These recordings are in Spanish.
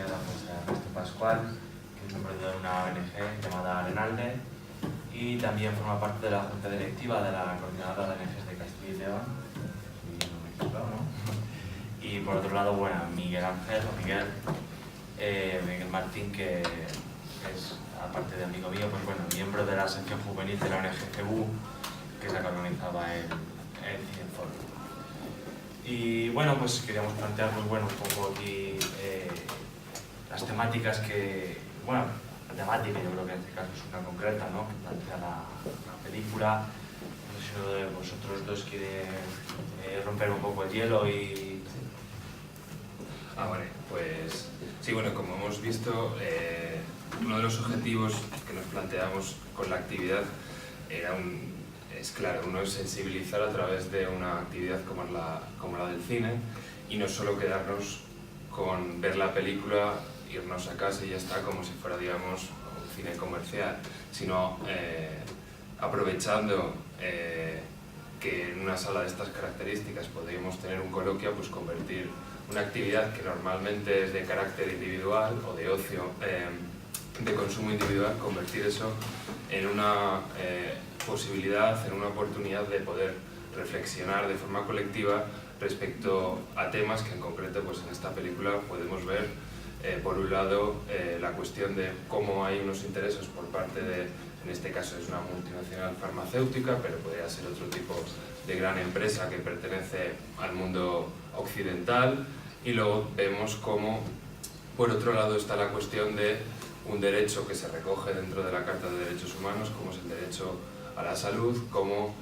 presenta pues, a Ernesto Pascual, que es miembro de una ONG llamada Arenalde y también forma parte de la junta directiva de la Coordinadora de ONGs de Castilla y León, ¿no? Y por otro lado, bueno, Miguel Ángel o Miguel Martín, que es, aparte de amigo mío, pues bueno, miembro de la sección juvenil de la ONG CEBU, que es la que organizaba el Cineforo. Y bueno, pues queríamos plantear muy bueno, un poco aquí las temáticas que, bueno, la temática yo creo que en este caso es una concreta, ¿no? Que plantea la película. No sé si uno de vosotros dos quiere romper un poco el hielo y... Vale, pues sí, bueno, como hemos visto, uno de los objetivos que nos planteamos con la actividad es claro, uno es sensibilizar a través de una actividad como la del cine y no solo quedarnos con ver la película, irnos a casa y ya está, como si fuera, digamos, un cine comercial, sino aprovechando que en una sala de estas características podríamos tener un coloquio, pues convertir una actividad que normalmente es de carácter individual o de ocio, de consumo individual, convertir eso en una posibilidad, en una oportunidad de poder reflexionar de forma colectiva respecto a temas que en concreto pues en esta película podemos ver, por un lado, la cuestión de cómo hay unos intereses por parte de, en este caso es una multinacional farmacéutica, pero podría ser otro tipo de gran empresa que pertenece al mundo occidental, y luego vemos cómo, por otro lado, está la cuestión de un derecho que se recoge dentro de la Carta de Derechos Humanos, como es el derecho a la salud, como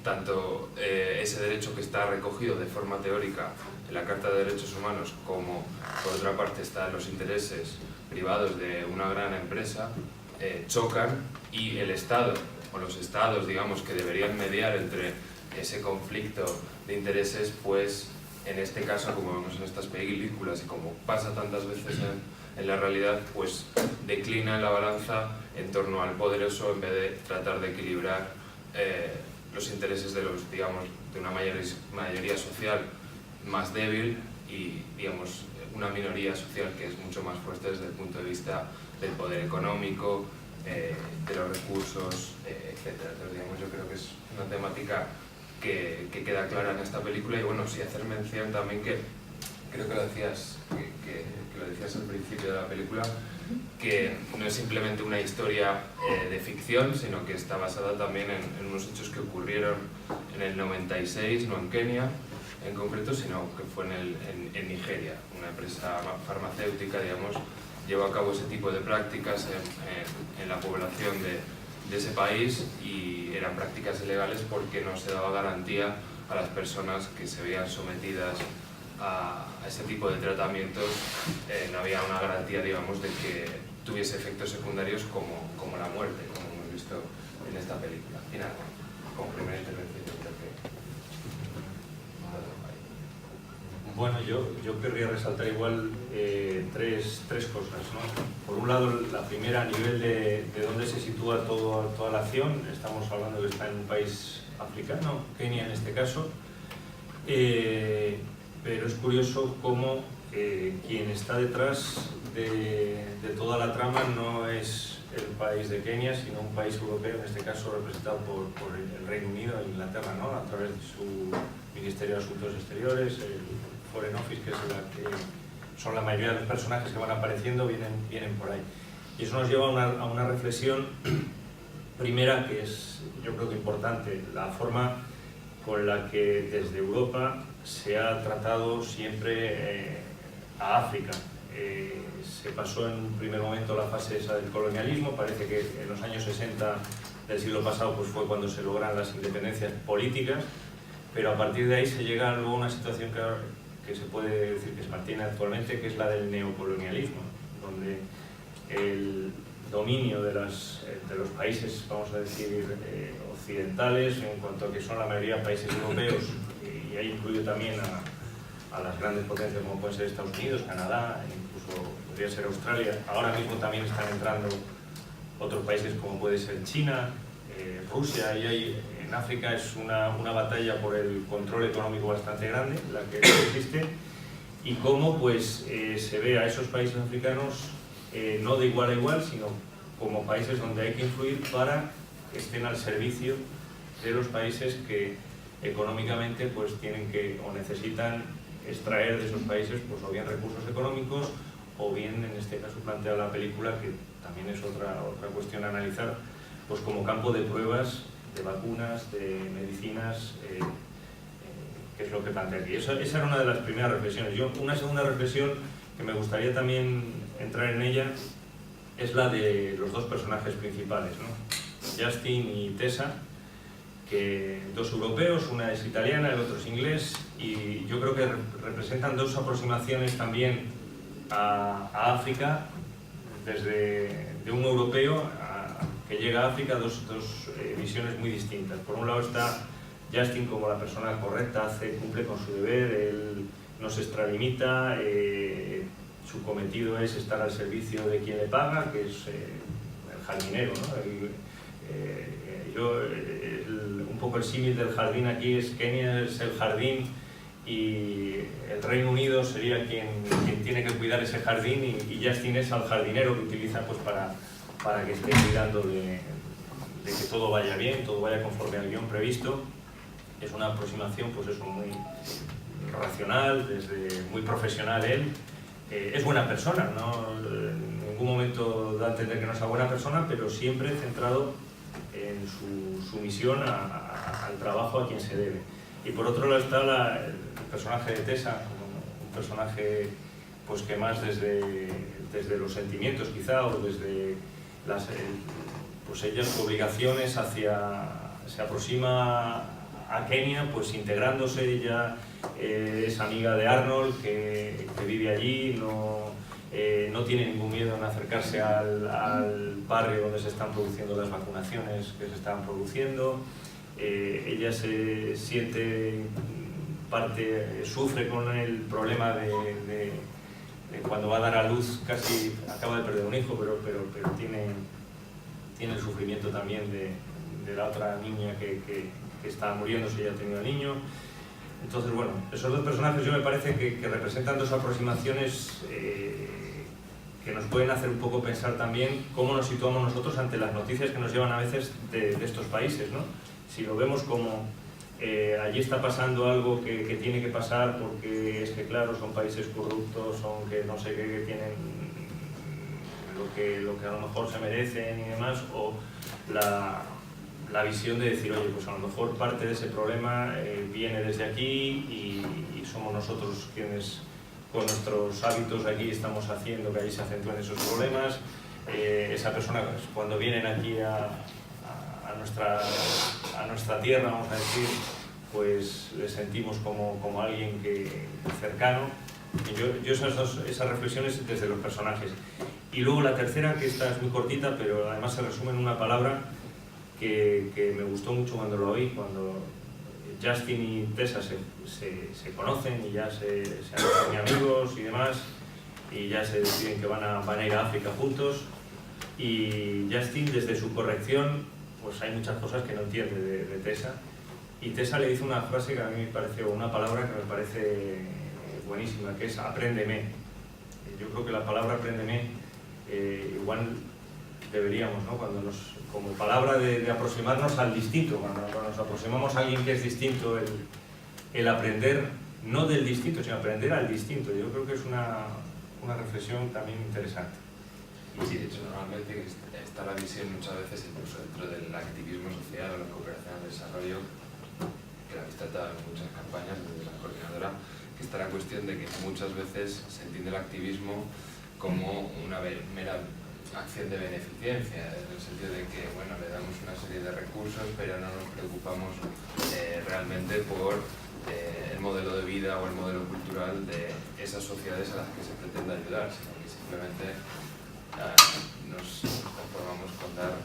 tanto ese derecho que está recogido de forma teórica en la Carta de Derechos Humanos, como por otra parte están los intereses privados de una gran empresa, chocan, y el Estado, o los Estados, digamos, que deberían mediar entre ese conflicto de intereses, pues en este caso, como vemos en estas películas y como pasa tantas veces en la realidad, pues declina la balanza en torno al poderoso en vez de tratar de equilibrar los intereses de los, digamos, de una mayoría social más débil y, digamos, una minoría social que es mucho más fuerte desde el punto de vista del poder económico, de los recursos, etc. Entonces, digamos, yo creo que es una temática que queda clara en esta película. Y bueno, sí hacer mención también que creo que lo decías, que lo decías al principio de la película, que no es simplemente una historia de ficción, sino que está basada también en unos hechos que ocurrieron en el 96, no en Kenia en concreto, sino que fue en Nigeria. Una empresa farmacéutica, digamos, llevó a cabo ese tipo de prácticas en la población de ese país, y eran prácticas ilegales porque no se daba garantía a las personas que se veían sometidas a ese tipo de tratamientos. No había una garantía, digamos, de que tuviese efectos secundarios como la muerte, como hemos visto en esta película. Y nada, como primera intervención yo creo que... Bueno, yo querría resaltar igual tres cosas, ¿no? Por un lado, la primera, a nivel de dónde se sitúa toda la acción. Estamos hablando que está en un país africano, Kenia en este caso, pero es curioso cómo quien está detrás de toda la trama no es el país de Kenia, sino un país europeo, en este caso representado por el Reino Unido e Inglaterra, ¿no? A través de su Ministerio de Asuntos Exteriores, el Foreign Office, que es la que son la mayoría de los personajes que van apareciendo, vienen por ahí. Y eso nos lleva a una reflexión primera, que es, yo creo que importante, la forma con la que desde Europa se ha tratado siempre a África. Se pasó en un primer momento la fase esa del colonialismo. Parece que en los años 60 del siglo pasado pues fue cuando se logran las independencias políticas, pero a partir de ahí se llega luego a una situación que se puede decir que se mantiene actualmente, que es la del neocolonialismo, donde el dominio de los países, vamos a decir, occidentales, en cuanto a que son la mayoría de países europeos, y ahí incluyo también a las grandes potencias como pueden ser Estados Unidos, Canadá, incluso podría ser Australia. Ahora mismo también están entrando otros países como puede ser China, Rusia, y hay, en África es una batalla por el control económico bastante grande, la que existe, y cómo pues, se ve a esos países africanos no de igual a igual, sino como países donde hay que influir para que estén al servicio de los países que económicamente pues, tienen que o necesitan extraer de esos países pues, o bien recursos económicos o bien, en este caso plantea la película, que también es otra cuestión a analizar, pues como campo de pruebas, de vacunas, de medicinas, que es lo que plantea aquí. Esa era una de las primeras reflexiones. Una segunda reflexión que me gustaría también entrar en ella es la de los dos personajes principales, ¿no? Justin y Tessa, que dos europeos, una es italiana, el otro es inglés, y yo creo que representan dos aproximaciones también a África, de un europeo que llega a África, dos visiones muy distintas. Por un lado está Justin como la persona correcta, cumple con su deber, él no se extralimita, su cometido es estar al servicio de quien le paga, que es el jardinero, ¿no? Un poco el símil del jardín aquí es Kenia es el jardín y el Reino Unido sería quien tiene que cuidar ese jardín y Justin es al jardinero que utiliza pues, para que esté cuidando de que todo vaya bien, todo vaya conforme al guión previsto. Es una aproximación pues eso, muy racional, muy profesional él. Es buena persona, ¿no? En ningún momento da a entender que no sea buena persona, pero siempre centrado en su misión al trabajo a quien se debe. Y por otro lado está el personaje de Tessa, un personaje pues, que más desde los sentimientos quizá, o desde pues ella sus obligaciones se aproxima a Kenia, pues integrándose. Ella es amiga de Arnold, que vive allí, no tiene ningún miedo en acercarse al barrio donde se están produciendo las vacunaciones que se están produciendo. Ella se siente sufre con el problema de cuando va a dar a luz, casi acaba de perder un hijo, pero tiene el sufrimiento también de la otra niña que está muriendo si ya ha tenido niño. Entonces, bueno, esos dos personajes yo me parece que representan dos aproximaciones que nos pueden hacer un poco pensar también cómo nos situamos nosotros ante las noticias que nos llevan a veces de estos países, ¿no? Si lo vemos como allí está pasando algo que tiene que pasar porque es que, claro, son países corruptos, son que no sé qué, que tienen lo que a lo mejor se merecen y demás, o la visión de decir, oye, pues a lo mejor parte de ese problema viene desde aquí y somos nosotros quienes con nuestros hábitos aquí estamos haciendo que ahí se acentúen esos problemas. Esa persona, cuando vienen aquí a nuestra tierra, vamos a decir, pues le sentimos como alguien cercano. Y yo esas reflexiones desde los personajes. Y luego la tercera, que esta es muy cortita, pero además se resume en una palabra que me gustó mucho cuando lo oí, cuando Justin y Tessa se conocen y ya se hacen amigos y demás, y ya se deciden que van a ir a África juntos. Y Justin, desde su corrección, pues hay muchas cosas que no entiende de Tessa, y Tessa le dice una frase que a mí me parece, o una palabra que me parece buenísima, que es apréndeme. Yo creo que la palabra apréndeme igual deberíamos, ¿no? Como palabra de aproximarnos al distinto, cuando nos aproximamos a alguien que es distinto, el aprender, no del distinto, sino aprender al distinto. Yo creo que es una reflexión también interesante. Sí, de hecho, normalmente está la visión muchas veces, incluso dentro del activismo social o la cooperación al desarrollo, que la habéis tratado en muchas campañas desde la coordinadora, que está la cuestión de que muchas veces se entiende el activismo como una mera acción de beneficencia, en el sentido de que, bueno, le damos una serie de recursos, pero no nos preocupamos realmente por el modelo de vida o el modelo cultural de esas sociedades a las que se pretende ayudar, sino que simplemente nos conformamos con dar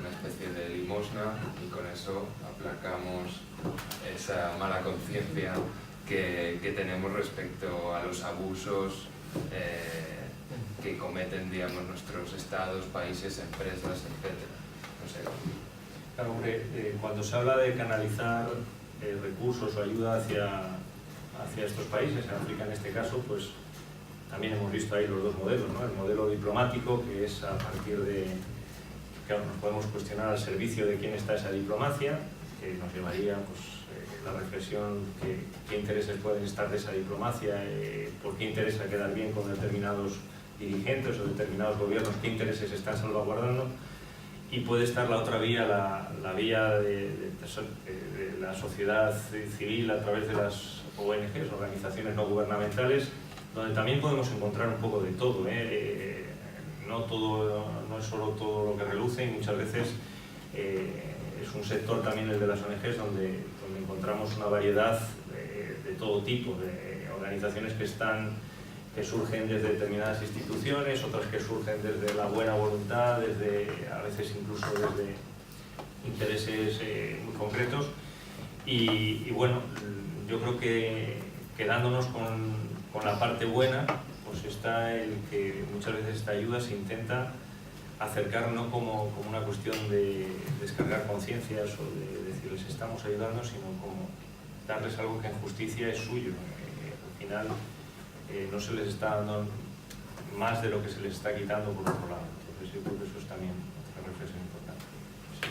una especie de limosna y con eso aplacamos esa mala conciencia que tenemos respecto a los abusos que cometen, digamos, nuestros estados, países, empresas, etc. No sé. Claro, hombre, cuando se habla de canalizar recursos o ayuda hacia hacia estos países, en África en este caso, pues también hemos visto ahí los dos modelos, ¿no? El modelo diplomático, que es a partir de, claro, nos podemos cuestionar al servicio de quién está esa diplomacia, que nos llevaría pues, la reflexión qué intereses pueden estar de esa diplomacia, por qué interesa quedar bien con determinados dirigentes o determinados gobiernos, qué intereses están salvaguardando. Y puede estar la otra vía, la vía de la sociedad civil a través de las ONGs, organizaciones no gubernamentales, donde también podemos encontrar un poco de todo, no es solo todo lo que reluce, y muchas veces es un sector también el de las ONGs donde encontramos una variedad de todo tipo, de organizaciones que surgen desde determinadas instituciones, otras que surgen desde la buena voluntad, a veces incluso desde intereses muy concretos. Y bueno, yo creo que quedándonos con la parte buena, pues está el que muchas veces esta ayuda se intenta acercar no como una cuestión de descargar conciencias o de decirles estamos ayudando, sino como darles algo que en justicia es suyo. Al final no se les está dando más de lo que se les está quitando por otro lado. Entonces yo creo que eso es también otra reflexión importante. Sí.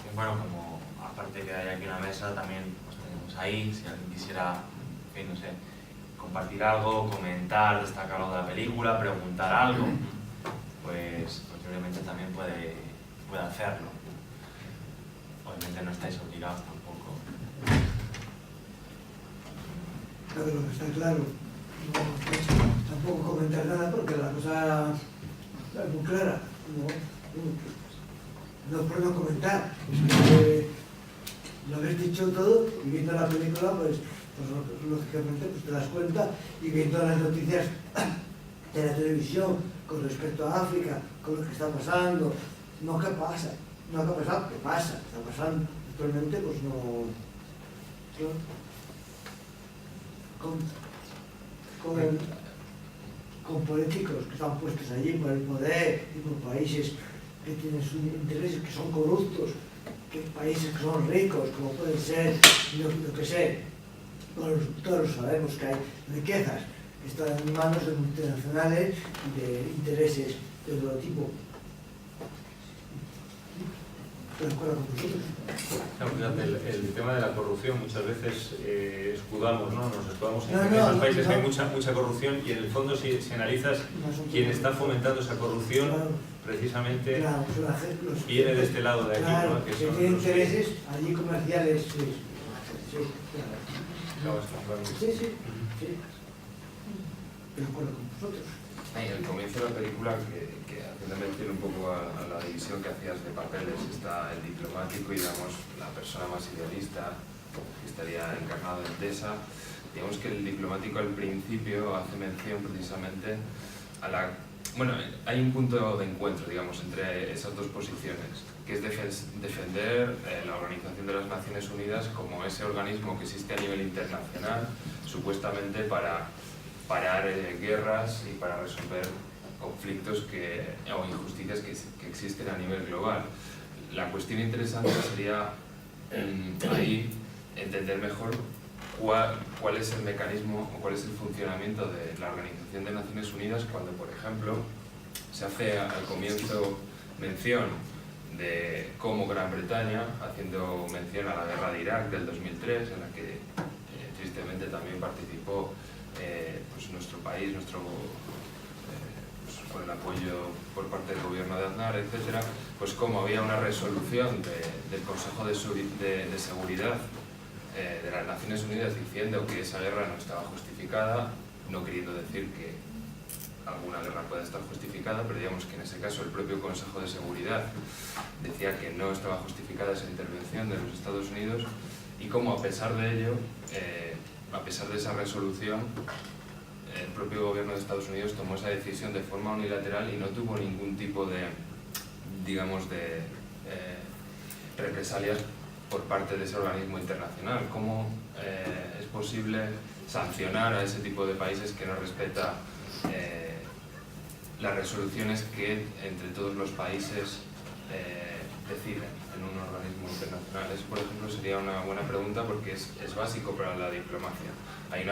Y bueno, como aparte que hay aquí en la mesa, también pues tenemos ahí, si alguien quisiera, no sé, compartir algo, comentar, destacar algo de la película, preguntar algo, pues posiblemente también puede hacerlo. Obviamente no estáis obligados tampoco. Claro, lo que está claro, no tampoco comentar nada porque la cosa es muy clara. No es por no comentar, es que lo habéis dicho todo y viendo la película, pues lógicamente pues te das cuenta, y viendo las noticias de la televisión con respecto a África, con lo que está pasando, no qué pasa, no qué ha pasado, qué pasa, está pasando actualmente, pues no con políticos que están puestos allí por el poder y por países que tienen sus intereses, que son corruptos, que países que son ricos, como pueden ser, lo que sé, todos sabemos que hay riquezas que están en manos de multinacionales y de intereses de todo tipo. ¿Estoy de acuerdo con vosotros? Claro, fíjate, el tema de la corrupción muchas veces escudamos, ¿no? Nos escudamos en No, que en esos países no. hay mucha corrupción, y en el fondo si analizas quien está fomentando esa corrupción, Claro. Precisamente Claro, los viene de este lado de aquí, claro, ¿no? que son tienen los que- intereses allí comerciales, sí, claro. Claro, está claro. Sí. De acuerdo con vosotros. En el comienzo de la película, que haciendo mención un poco a la división que hacías de papeles, está el diplomático y, digamos, la persona más idealista, que estaría encarnado en Tessa. Digamos que el diplomático al principio hace mención precisamente a la... Bueno, hay un punto de encuentro, digamos, entre esas dos posiciones, que es defender la Organización de las Naciones Unidas como ese organismo que existe a nivel internacional, supuestamente para parar guerras y para resolver conflictos o injusticias que existen a nivel global. La cuestión interesante sería ahí entender mejor cuál es el mecanismo o cuál es el funcionamiento de la Organización de Naciones Unidas cuando, por ejemplo, se hace al comienzo mención de cómo Gran Bretaña, haciendo mención a la guerra de Irak del 2003, en la que tristemente también participó pues nuestro país, pues con el apoyo por parte del gobierno de Aznar, etcétera, pues como había una resolución del Consejo de Seguridad de las Naciones Unidas diciendo que esa guerra no estaba justificada, no queriendo decir que alguna guerra pueda estar justificada, pero digamos que en ese caso el propio Consejo de Seguridad decía que no estaba justificada esa intervención de los Estados Unidos, y como a pesar de ello, a pesar de esa resolución, el propio gobierno de Estados Unidos tomó esa decisión de forma unilateral y no tuvo ningún tipo de, digamos, de represalias por parte de ese organismo internacional. ¿Cómo es posible sancionar a ese tipo de países que no respeta las resoluciones que entre todos los países deciden en un organismo internacional? Eso, por ejemplo, sería una buena pregunta porque es básico para la diplomacia. Hay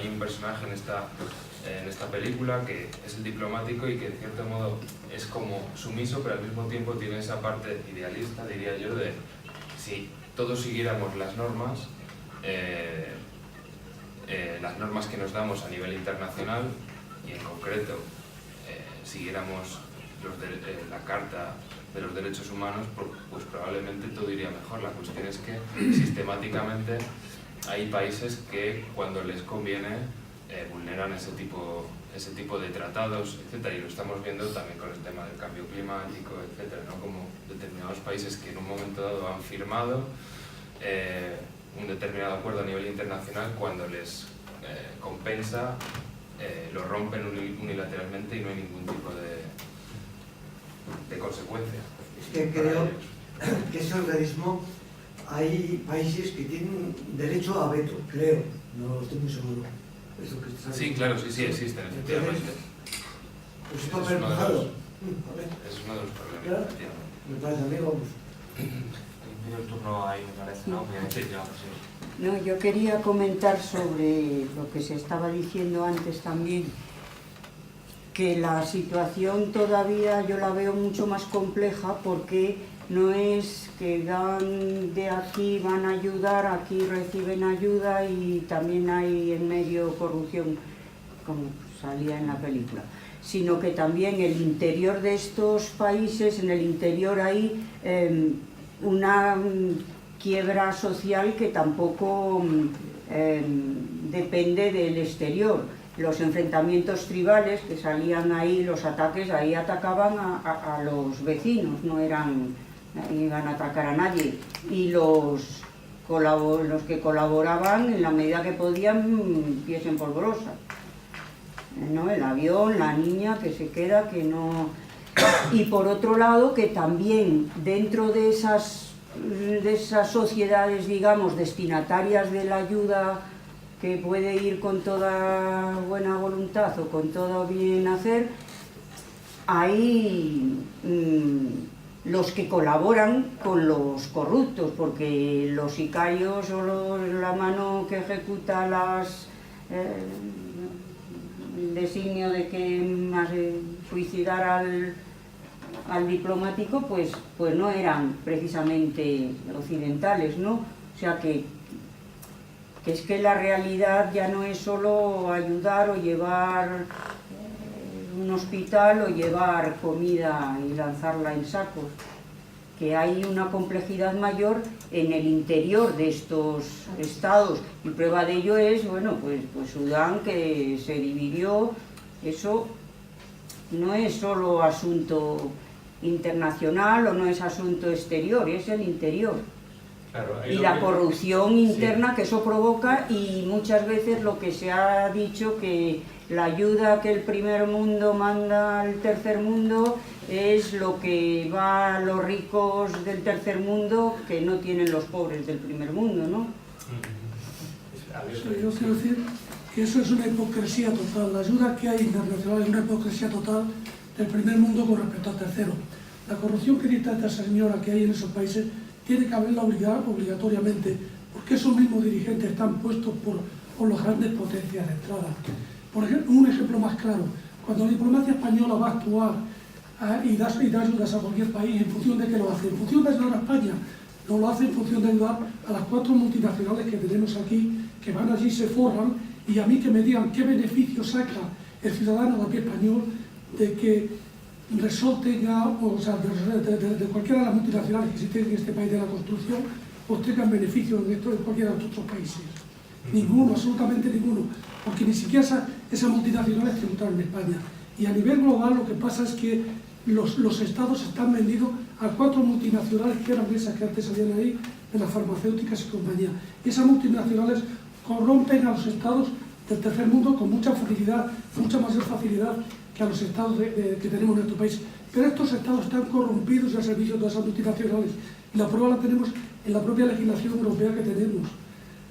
un personaje en esta película que es el diplomático y que en cierto modo es como sumiso, pero al mismo tiempo tiene esa parte idealista, diría yo, de si todos siguiéramos las normas que nos damos a nivel internacional y en concreto siguiéramos la Carta de los Derechos Humanos, pues probablemente todo iría mejor. La cuestión es que sistemáticamente hay países que cuando les conviene vulneran ese tipo de tratados, etcétera, y lo estamos viendo también con el tema del cambio climático, etcétera, ¿no? Como determinados países que en un momento dado han firmado un determinado acuerdo a nivel internacional, cuando les compensa lo rompen unilateralmente y no hay ningún tipo de consecuencia. Es que creo que ese organismo, hay países que tienen derecho a veto, creo, no estoy muy seguro. Eso que sí, claro, sí existen, efectivamente. Pues es papel mojado. Es uno de los problemas, claro, efectivamente. me parece a mí, vamos. El turno ahí, me parece, ¿no? Sí. No, yo quería comentar sobre lo que se estaba diciendo antes también, que la situación todavía yo la veo mucho más compleja porque no es que van de aquí, van a ayudar, aquí reciben ayuda y también hay en medio corrupción, como salía en la película, sino que también el interior de estos países, en el interior hay una quiebra social que tampoco depende del exterior. Los enfrentamientos tribales que salían ahí, los ataques, ahí atacaban a los vecinos, no iban a atacar a nadie. Y los que colaboraban, en la medida que podían, pies en polvorosa. ¿No? El avión, la niña que se queda, que no... Y por otro lado, que también dentro de esas sociedades, digamos, destinatarias de la ayuda, que puede ir con toda buena voluntad o con todo bien hacer, hay los que colaboran con los corruptos, porque los sicarios o la mano que ejecuta el designio de que suicidar al diplomático, pues no eran precisamente occidentales, ¿no? O sea que es que la realidad ya no es solo ayudar o llevar un hospital o llevar comida y lanzarla en sacos, que hay una complejidad mayor en el interior de estos estados, y prueba de ello es, bueno, pues Sudán, que se dividió. Eso no es solo asunto internacional o no es asunto exterior, es el interior. Claro, Y la corrupción interna que eso provoca, y muchas veces lo que se ha dicho, que la ayuda que el primer mundo manda al tercer mundo es lo que va a los ricos del tercer mundo que no tienen los pobres del primer mundo, ¿no? Sí, yo quiero decir que eso es una hipocresía total. La ayuda que hay internacional es una hipocresía total del primer mundo con respecto al tercero. La corrupción que dice esta señora que hay en esos países tiene que haberla obligatoriamente, porque esos mismos dirigentes están puestos por las grandes potencias de entrada. Por ejemplo, un ejemplo más claro, cuando la diplomacia española va a actuar y da ayudas a cualquier país, ¿en función de qué lo hace? En función de ayudar a España, no lo hace en función de ayudar a las 4 multinacionales que tenemos aquí, que van allí, se forran, y a mí que me digan qué beneficio saca el ciudadano de aquí español de que resolten de cualquiera de las multinacionales que existen en este país de la construcción, pues tengan beneficios de cualquiera de los otros países. Ninguno, absolutamente ninguno, porque ni siquiera esas multinacionales tributaron en España. Y a nivel global lo que pasa es que los estados están vendidos a 4 multinacionales que eran esas que antes salían ahí, de las farmacéuticas y compañías. Esas multinacionales corrompen a los estados del tercer mundo con mucha facilidad, mucha mayor facilidad que a los estados que tenemos en nuestro país. Pero estos estados están corrompidos al servicio de esas multinacionales. Y la prueba la tenemos en la propia legislación europea que tenemos,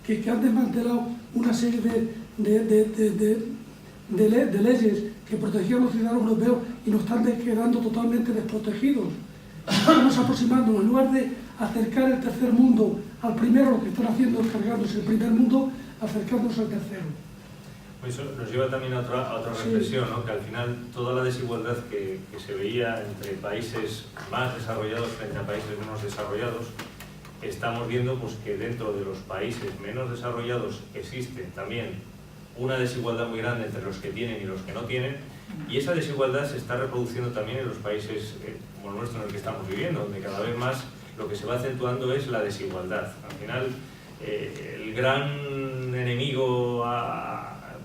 que han desmantelado una serie de leyes que protegían a los ciudadanos europeos y nos están quedando totalmente desprotegidos. Estamos aproximando, en lugar de acercar el tercer mundo al primero, lo que están haciendo es cargándose el primer mundo, acercándose al tercero. Eso nos lleva también a otra reflexión, ¿no? Que al final toda la desigualdad que se veía entre países más desarrollados frente a países menos desarrollados, estamos viendo pues, que dentro de los países menos desarrollados existe también una desigualdad muy grande entre los que tienen y los que no tienen, y esa desigualdad se está reproduciendo también en los países como el nuestro en el que estamos viviendo, donde cada vez más lo que se va acentuando es la desigualdad. Al final, el gran enemigo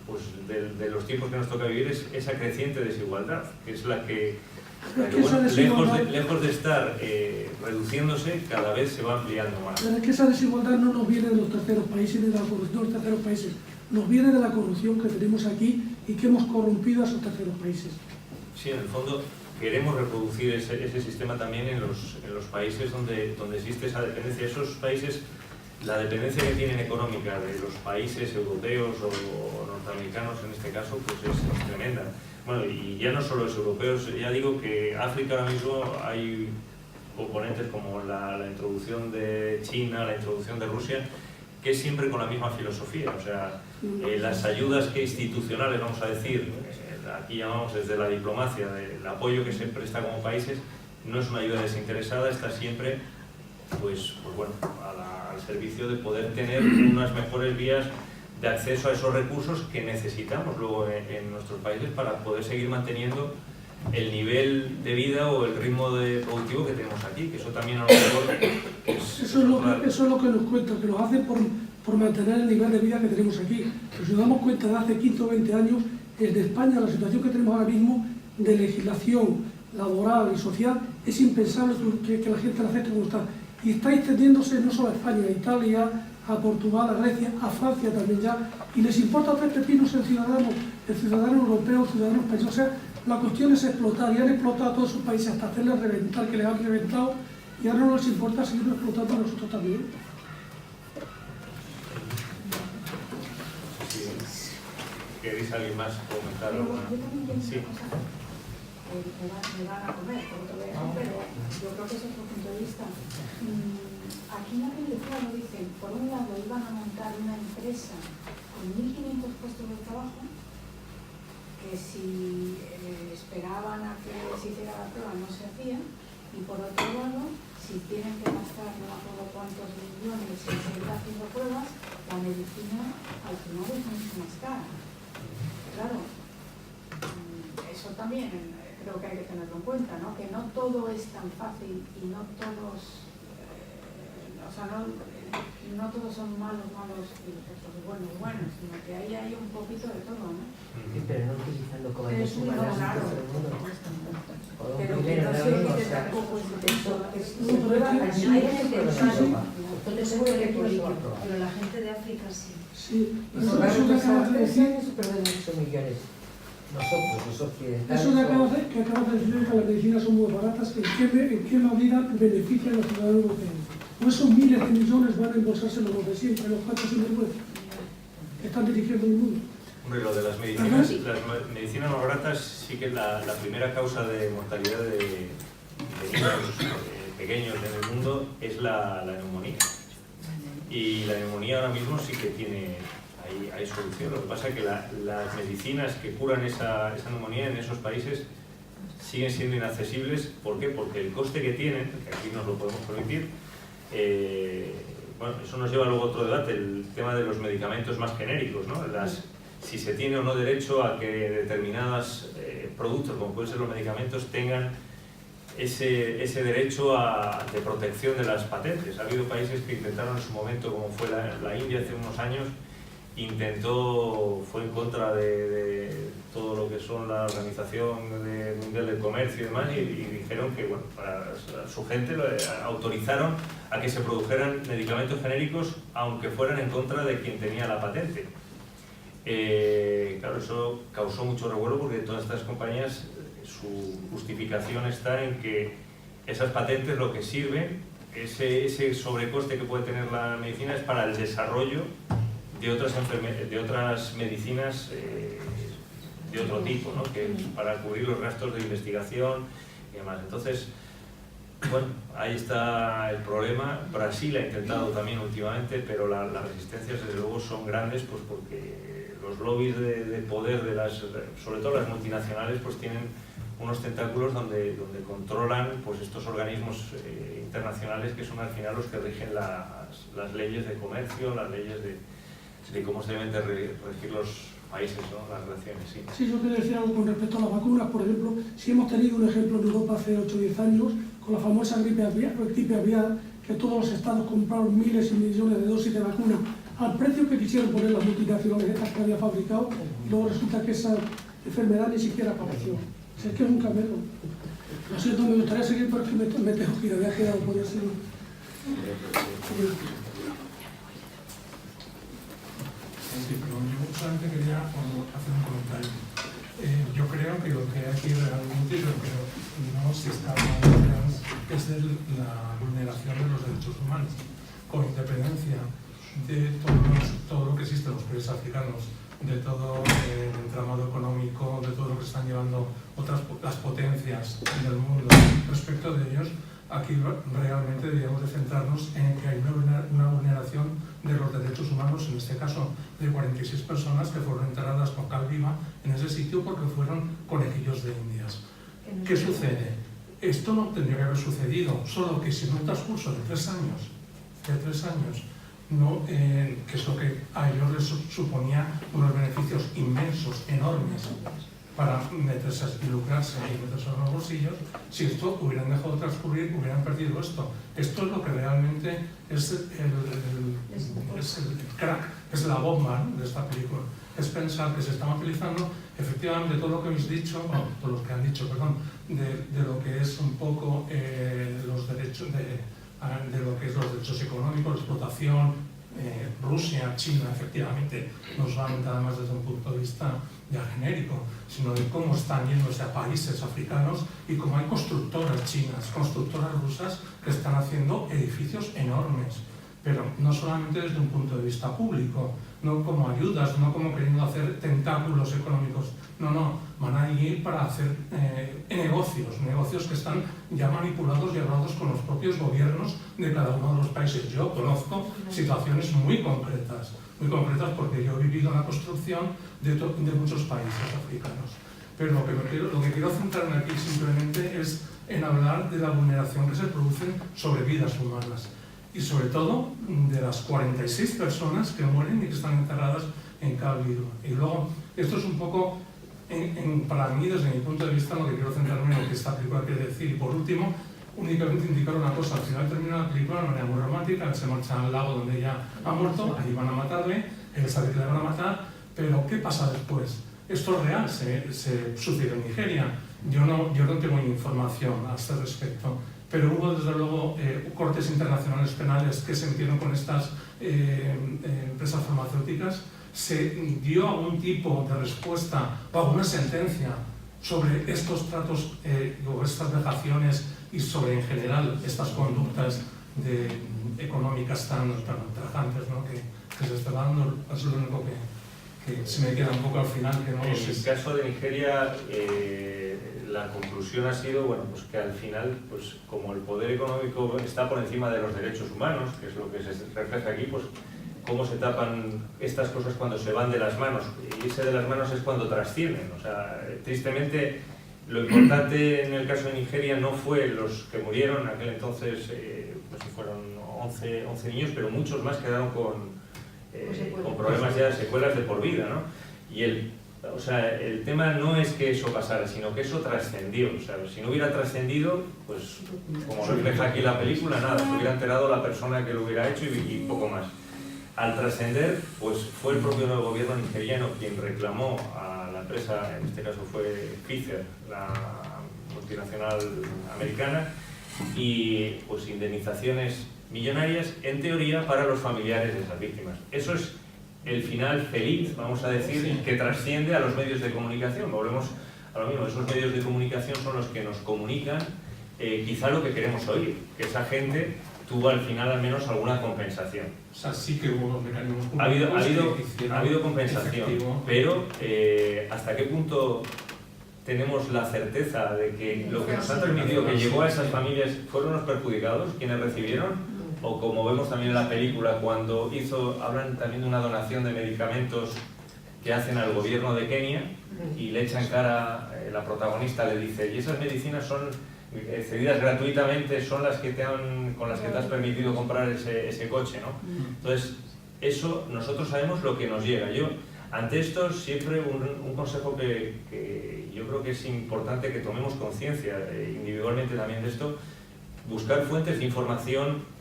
pues, de los tiempos que nos toca vivir es esa creciente desigualdad, que es la que, lejos de estar reduciéndose, cada vez se va ampliando más. Pero es que esa desigualdad no nos viene de los terceros países ni de la corrupción de los terceros países, nos viene de la corrupción que tenemos aquí y que hemos corrompido a esos terceros países. Sí, en el fondo queremos reproducir ese sistema también en los países donde existe esa dependencia. Esos países, la dependencia que tienen económica de los países europeos o norteamericanos en este caso, pues es tremenda. Bueno, y ya no solo los europeos, ya digo que África ahora mismo hay componentes como la introducción de China, la introducción de Rusia, que es siempre con la misma filosofía. O sea, las ayudas institucionales, vamos a decir, aquí llamamos desde la diplomacia, el apoyo que se presta como países, no es una ayuda desinteresada, está siempre pues bueno, al servicio de poder tener unas mejores vías de acceso a esos recursos que necesitamos luego en nuestros países para poder seguir manteniendo el nivel de vida o el ritmo productivo que tenemos aquí, que eso también a lo mejor eso es lo que nos cuenta, que nos hace por mantener el nivel de vida que tenemos aquí. Pero si nos damos cuenta de hace 15 o 20 años, en España la situación que tenemos ahora mismo de legislación laboral y social es impensable que la gente la acepte como está. Y está extendiéndose no solo a España, a Italia, a Portugal, a Grecia, a Francia también ya, y les importa tres pepinos el ciudadano europeo, el ciudadano español. O sea, la cuestión es explotar, y han explotado a todos sus países hasta hacerles reventar, que les han reventado, y ahora no les importa seguir explotando a nosotros también. ¿Queréis alguien más comentar alguna? Sí. Me van a comer, por otro lado, pero yo creo que ese es otro punto de vista. Aquí en la Venezuela lo dicen, por un lado iban a montar una empresa con 1.500 puestos de trabajo, que si esperaban a que se hiciera la prueba no se hacía, y por otro lado, si tienen que gastar no me acuerdo cuántos millones en seguir haciendo pruebas, la medicina al final es mucho más cara. Claro, eso también creo que hay que tenerlo en cuenta, ¿no? Que no todo es tan fácil y no todos, no todos son malos y otros buenos, sino que ahí hay un poquito de todo, ¿no? Sí, pero no utilizando cobayas Es muy humanas claro. en todo el mundo. Pero que no sé que tampoco es se prueba, hay gente Entonces seguro que por eso pero aprobado. la gente de África sí. Sí, Y eso por que acabas de decir, eso perdemos muchos millones. Nosotros, los occidentales. eso que acabas de decir, que las medicinas son muy baratas, ¿en qué medida beneficia a los ciudadanos europeos? O esos miles de millones van a embolsarse los de siempre, los cuantos sinvergüenzas que están dirigiendo el mundo. Hombre, lo de las medicinas más baratas sí que la primera causa de mortalidad de niños pequeños en el mundo es la neumonía. Y la neumonía ahora mismo sí que hay solución. Lo que pasa es que las medicinas que curan esa neumonía en esos países siguen siendo inaccesibles. ¿Por qué? Porque el coste que tienen, que aquí nos lo podemos permitir, bueno, eso nos lleva luego a otro debate, el tema de los medicamentos más genéricos, ¿no? Si se tiene o no derecho a que determinados productos, como pueden ser los medicamentos, tengan ese derecho de protección de las patentes. Ha habido países que intentaron en su momento, como fue la India hace unos años, fue en contra de todo lo que son la Organización Mundial del Comercio y demás, y dijeron que, bueno, para su gente autorizaron a que se produjeran medicamentos genéricos aunque fueran en contra de quien tenía la patente. Claro, eso causó mucho revuelo porque todas estas compañías, su justificación está en que esas patentes lo que sirven, ese sobrecoste que puede tener la medicina es para el desarrollo de otras medicinas de otro tipo, ¿no? Que es para cubrir los gastos de investigación y demás. Entonces, Bueno, ahí está el problema. Brasil ha intentado también últimamente, pero las resistencias desde luego son grandes, pues porque los lobbies de poder de sobre todo las multinacionales, pues tienen unos tentáculos donde controlan pues estos organismos internacionales que son al final los que rigen las leyes de comercio, las leyes de cómo se deben de regir los países, ¿no? Las relaciones. Sí. Sí, yo quería decir algo con respecto a las vacunas. Por ejemplo, si hemos tenido un ejemplo en Europa hace 8 o 10 años, con la famosa gripe aviar, que todos los estados compraron miles y millones de dosis de vacuna al precio que quisieron poner las multinacionales estas que había fabricado, y luego resulta que esa enfermedad ni siquiera apareció. O sea, es que es un camelo. Lo siento, me gustaría seguir, pero es que me tengo que ir, había quedado por así. Sí, pero yo solamente quería hacer un comentario. Yo creo que lo que aquí realmente, yo creo no se está hablando es de la vulneración de los derechos humanos, con independencia de todo lo que existe en los países africanos, de todo el entramado económico, de todo lo que están llevando las potencias del mundo respecto de ellos. Aquí realmente deberíamos de centrarnos en que hay una vulneración de los derechos humanos, en este caso de 46 personas que fueron enterradas con cal viva en ese sitio porque fueron conejillos de indias. ¿Qué sucede? Esto no tendría que haber sucedido, solo que si en un transcurso de 3 años, no, que es lo que a ellos les suponía unos beneficios inmensos, enormes, para meterse y lucrarse y meterse en los bolsillos, si esto hubieran dejado transcurrir, hubieran perdido esto. Esto es lo que realmente es el crack, es la bomba, ¿no?, de esta película. Es pensar que se están utilizando efectivamente todo lo que habéis dicho, bueno, todo lo que han dicho, perdón, de lo que es un poco los derechos, de lo que es los derechos económicos, la explotación. Rusia, China, efectivamente, no solamente además desde un punto de vista ya genérico, sino de cómo están yéndose a países africanos y cómo hay constructoras chinas, constructoras rusas que están haciendo edificios enormes, pero no solamente desde un punto de vista público, no como ayudas, no como queriendo hacer tentáculos económicos, no, van a ir para hacer negocios que están ya manipulados y hablados con los propios gobiernos de cada uno de los países. Yo conozco situaciones muy concretas porque yo he vivido en la construcción de muchos países africanos. Pero lo que quiero centrarme aquí simplemente es en hablar de la vulneración que se produce sobre vidas humanas y sobre todo de las 46 personas que mueren y que están enterradas en Cabo Viva. Y luego, esto es un poco, para mí, desde mi punto de vista, lo que quiero centrarme en lo que esta película quiere decir. Y por último, únicamente indicar una cosa: al final termina la película de una manera muy romántica, él se marcha al lago donde ella ha muerto, allí van a matarle, él sabe que le van a matar, pero ¿qué pasa después? Esto es real, se sucedió en Nigeria. Yo no tengo información a este respecto, pero hubo desde luego cortes internacionales penales que se metieron con estas empresas farmacéuticas. Se dio algún tipo de respuesta o alguna sentencia sobre estos tratos o estas vejaciones y sobre en general estas conductas económicas tan ultrajantes, ¿no?, que se están dando. Es lo único que se me queda un poco al final. Que no en el caso de Nigeria, la conclusión ha sido, bueno, pues que al final, pues como el poder económico está por encima de los derechos humanos, que es lo que se refleja aquí, pues cómo se tapan estas cosas cuando se van de las manos. Y irse de las manos es cuando trascienden. O sea, tristemente, lo importante en el caso de Nigeria no fue los que murieron, en aquel entonces pues fueron 11 niños, pero muchos más quedaron con problemas ya, secuelas de por vida, ¿no? Y el tema no es que eso pasara, sino que eso trascendió. O sea, si no hubiera trascendido, pues como refleja aquí la película, nada, se hubiera enterado la persona que lo hubiera hecho y poco más. Al trascender, pues fue el propio nuevo gobierno nigeriano quien reclamó a la empresa, en este caso fue Pfizer, la multinacional americana, y pues indemnizaciones millonarias, en teoría, para los familiares de esas víctimas. Eso es el final feliz, vamos a decir, que trasciende a los medios de comunicación. Volvemos a lo mismo, esos medios de comunicación son los que nos comunican quizá lo que queremos oír, que esa gente tuvo al final al menos alguna compensación. O sea, sí que hubo mecanismos ha habido compensación, efectivo. Pero ¿hasta qué punto tenemos la certeza de que lo que nos ha permitido que llegó a esas familias fueron los perjudicados, quienes recibieron, o como vemos también en la película, cuando hablan también de una donación de medicamentos que hacen al gobierno de Kenia y le echan cara, la protagonista le dice, y esas medicinas son cedidas gratuitamente, son las que con las que te has permitido comprar ese coche, ¿no? Entonces, eso nosotros sabemos lo que nos llega. Yo, ante esto, siempre un consejo que yo creo que es importante que tomemos conciencia individualmente también de esto, buscar fuentes de información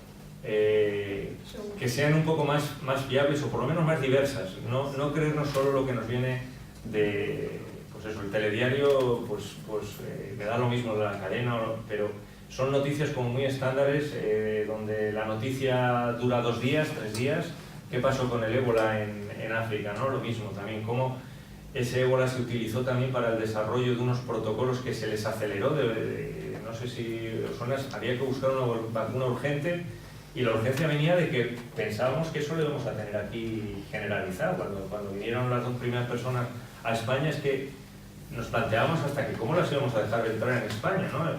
que sean un poco más fiables o por lo menos más diversas, no creernos solo lo que nos viene de, pues eso, el telediario, pues me da lo mismo de la cadena, pero son noticias como muy estándares, donde la noticia dura 2 días, 3 días. ¿Qué pasó con el ébola en África, ¿no? Lo mismo también, cómo ese ébola se utilizó también para el desarrollo de unos protocolos que se les aceleró, no sé si había que buscar una vacuna urgente, y la urgencia venía de que pensábamos que eso lo íbamos a tener aquí generalizado. Cuando vinieron las 2 primeras personas a España, es que nos planteábamos hasta que cómo las íbamos a dejar entrar en España, ¿no?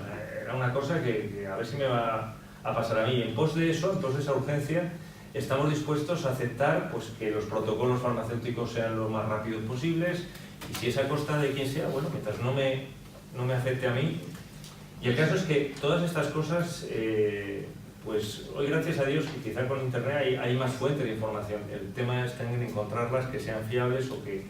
Era una cosa que a ver si me va a pasar a mí. Y en pos de eso, en pos de esa urgencia, estamos dispuestos a aceptar pues, que los protocolos farmacéuticos sean lo más rápidos posibles, y si es a costa de quien sea, bueno, mientras no me afecte a mí. Y el caso es que todas estas cosas, pues hoy gracias a Dios, que quizá con internet hay más fuentes de información. El tema está en encontrarlas que sean fiables o que,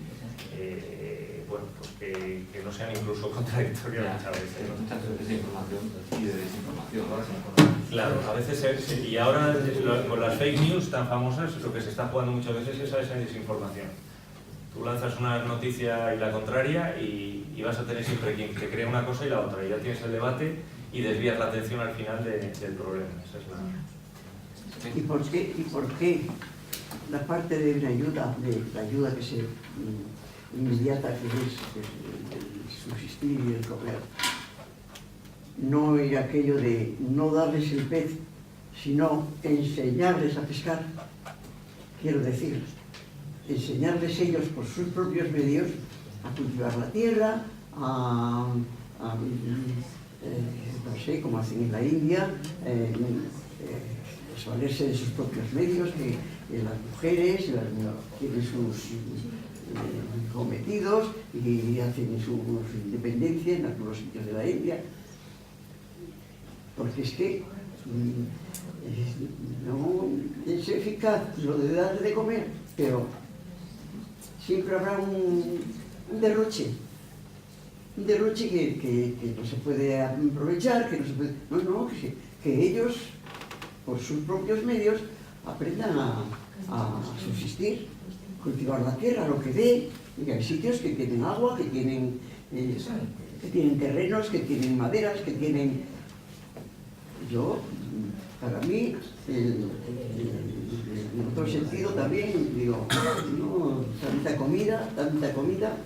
bueno, pues que no sean incluso contradictorias muchas veces, ¿no? Muchas veces de información y de desinformación, ¿no? Claro, a veces y ahora con las fake news tan famosas, lo que se está jugando muchas veces es a esa desinformación. Tú lanzas una noticia y la contraria y vas a tener siempre quien te crea una cosa y la otra, y ya tienes el debate y desvías la atención al final del problema. Esa es la... ¿Y por qué la parte de una ayuda, la ayuda que se inmediata, que es el subsistir y el comer, no era aquello de no darles el pez, sino enseñarles a pescar? Quiero decir, enseñarles ellos por sus propios medios a cultivar la tierra, no sé, como hacen en la India, valerse de sus propios medios, que las mujeres tienen sus cometidos y hacen su independencia en algunos sitios de la India. Porque es que no es eficaz lo de darle de comer, pero siempre habrá un derroche. Un derroche que no se puede aprovechar, que no se puede... No, que ellos, por sus propios medios, aprendan a subsistir, cultivar la tierra, lo que dé. Y hay sitios que tienen agua, que tienen terrenos, que tienen maderas, que tienen... Para mí, en otro sentido también, digo, no, tanta comida,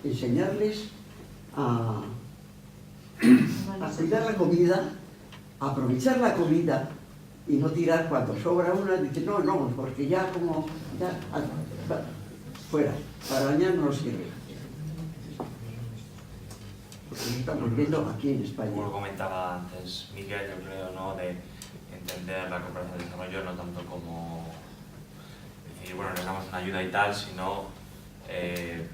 enseñarles a cuidar la comida, a aprovechar la comida y no tirar cuando sobra una, dice no, porque ya fuera, para bañar no sirve. Porque estamos viendo aquí en España. Como lo comentaba antes Miguel, yo creo, ¿no?, de entender la cooperación de desarrollo no tanto como decir, bueno, les damos una ayuda y tal, sino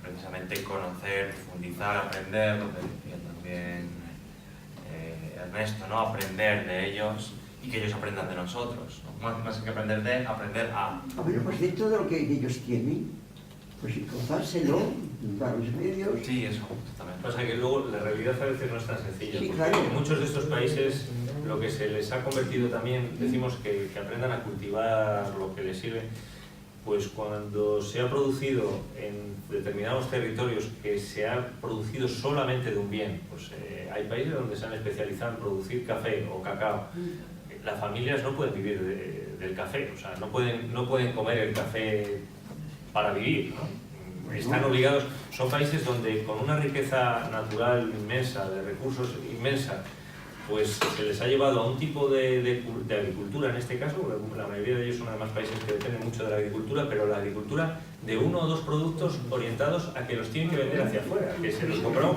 precisamente conocer, profundizar, aprender, lo que decía también Ernesto, ¿no?, aprender de ellos y que ellos aprendan de nosotros, ¿no? Más que aprender aprender a... Bueno, pues dentro de lo que ellos tienen, pues contárselo, dar los medios... Sí, eso, justamente. Pasa que luego la realidad a veces no es tan sencilla, sí, porque claro. En muchos de estos países lo que se les ha convertido también, decimos que aprendan a cultivar lo que les sirve, pues cuando se ha producido en determinados territorios que se ha producido solamente de un bien, pues hay países donde se han especializado en producir café o cacao. Las familias no pueden vivir del café, o sea, no pueden comer el café para vivir, ¿no? Están obligados, son países donde con una riqueza natural inmensa, de recursos inmensa, pues se les ha llevado a un tipo de agricultura, en este caso, porque la mayoría de ellos son además países que dependen mucho de la agricultura, pero la agricultura de 1 o 2 productos orientados a que los tienen que vender hacia afuera, que se los compramos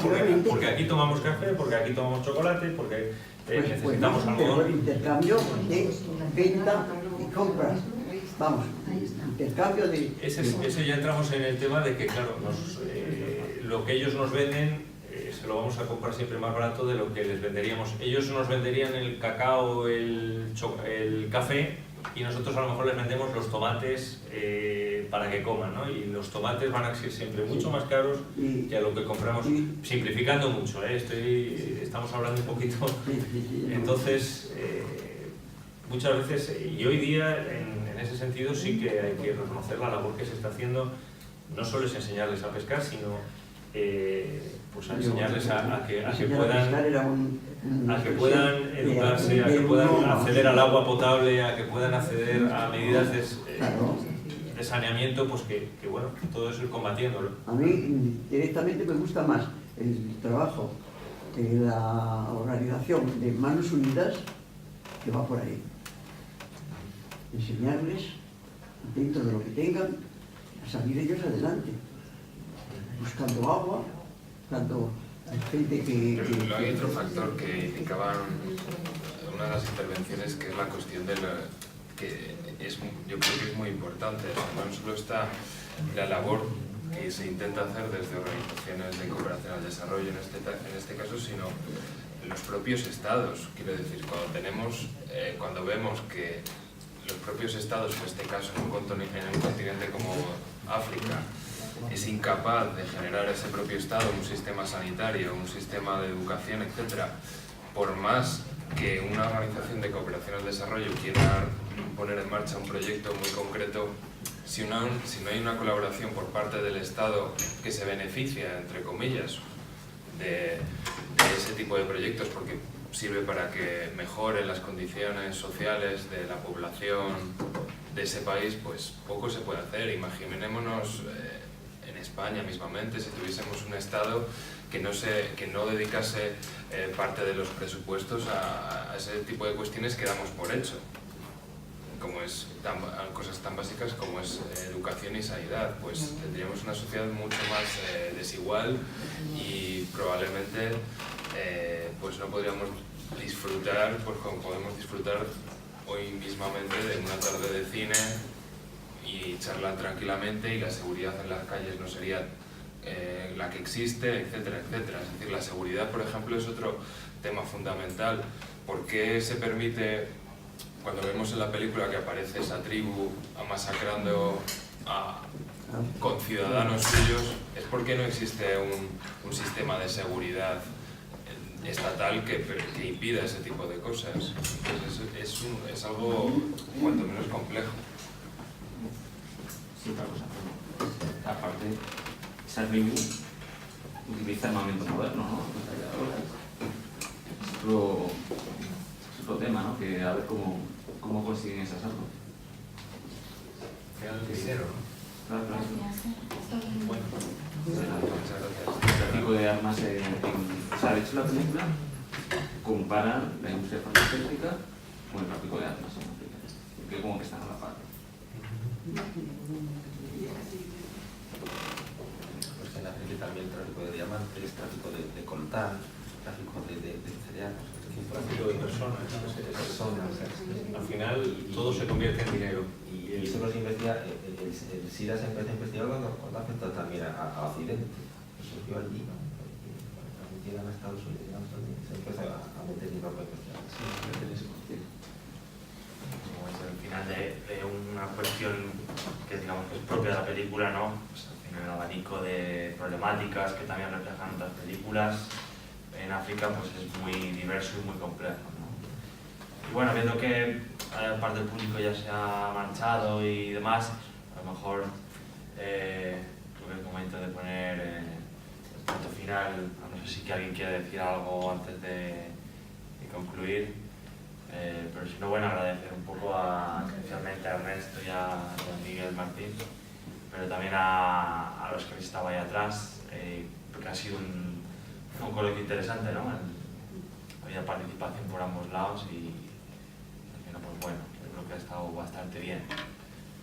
porque aquí tomamos café, porque aquí tomamos chocolate, porque necesitamos algodón. Intercambio de venta y compra. Vamos, intercambio de... Ese ya entramos en el tema de que, claro, lo que ellos nos venden se lo vamos a comprar siempre más barato de lo que les venderíamos. Ellos nos venderían el cacao, el café, y nosotros a lo mejor les vendemos los tomates para que coman, ¿no? Y los tomates van a ser siempre mucho más caros que a lo que compramos, simplificando mucho, estamos hablando un poquito. Entonces, muchas veces, y hoy día en ese sentido sí que hay que reconocer la labor que se está haciendo. No solo es enseñarles a pescar, sino pues a enseñarles a que puedan educarse, a que puedan acceder al agua potable, a que puedan acceder a medidas de saneamiento, pues que bueno, todo eso ir combatiéndolo. A mí directamente me gusta más el trabajo de la organización de Manos Unidas, que va por ahí. Enseñarles, dentro de lo que tengan, a salir ellos adelante, buscando agua, buscando gente que... Hay otro factor que indicaban una de las intervenciones, que es la cuestión de yo creo que es muy importante. No solo está la labor que se intenta hacer desde organizaciones de cooperación al desarrollo en este caso, sino los propios estados. Quiero decir, cuando vemos que los propios estados, en este caso en un continente como África, es incapaz de generar ese propio estado, un sistema sanitario, un sistema de educación, etc., por más que una organización de cooperación al desarrollo quiera poner en marcha un proyecto muy concreto, si no hay una colaboración por parte del Estado que se beneficia, entre comillas, de ese tipo de proyectos, porque sirve para que mejoren las condiciones sociales de la población de ese país, pues poco se puede hacer. Imaginémonos en España mismamente, si tuviésemos un Estado que no dedicase parte de los presupuestos a ese tipo de cuestiones que damos por hecho, como es cosas tan básicas como es educación y sanidad. Pues tendríamos una sociedad mucho más desigual y probablemente pues no podríamos disfrutar, pues como podemos disfrutar hoy mismamente, de una tarde de cine y charlar tranquilamente, y la seguridad en las calles no sería la que existe, etcétera, etcétera. Es decir, la seguridad, por ejemplo, es otro tema fundamental. ¿Por qué se permite, cuando vemos en la película que aparece esa tribu masacrando a conciudadanos suyos, es porque no existe un sistema de seguridad estatal que impida ese tipo de cosas? Entonces es algo cuanto menos complejo. Sí, otra cosa. Aparte, esa tribu utiliza armamento moderno, ¿no? Es otro tema, ¿no? Que a ver cómo consiguen esas armas. Dinero, ¿no? Claro, claro. Bueno, este tipo de armas o sea, de hecho la película compara la industria farmacéutica con el tráfico de armas en África, que como que están a la par. Pues en África también el tráfico de diamantes, tráfico de coltán, tráfico de cereales, tráfico de personas. Al final todo se convierte en dinero. Y eso nos investiga, el SIDA se empezó a investigar cuando afecta también a Occidente. Surgió allí, ¿no? Cuando llegan a Estados Unidos, se empieza a meter en ropa industrial. Como es al final de una cuestión que digamos que es propia de la película, ¿no? Pues al final el abanico de problemáticas que también reflejan otras películas en África pues es muy diverso y muy complejo, ¿no? Y bueno, viendo que parte del público ya se ha marchado y demás, a lo mejor creo que es momento de poner el punto final. No sé si alguien quiere decir algo antes de concluir, pero si no, bueno, agradecer un poco especialmente a Ernesto y a Miguel Martín, pero también a los que habéis estado ahí atrás, porque ha sido un coloquio interesante, ¿no? había participación por ambos lados y al final, pues bueno, yo creo que ha estado bastante bien.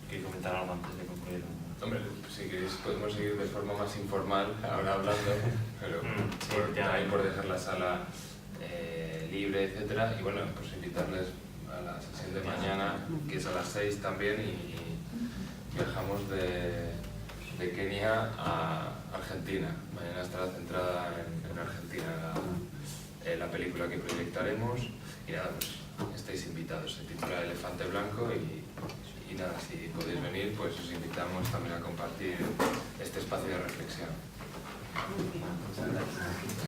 ¿Queréis comentar algo antes de concluir? Hombre, si queréis podemos seguir de forma más informal ahora hablando, pero también por dejar la sala libre, etcétera. Y bueno, pues invitarles a la sesión de mañana, que es a las 6 también, y viajamos de Kenia a Argentina. Mañana estará centrada en Argentina la película que proyectaremos. Y nada, pues estáis invitados. Se titula Elefante Blanco y nada, si podéis venir, pues os invitamos también a compartir este espacio de reflexión. Muchas gracias.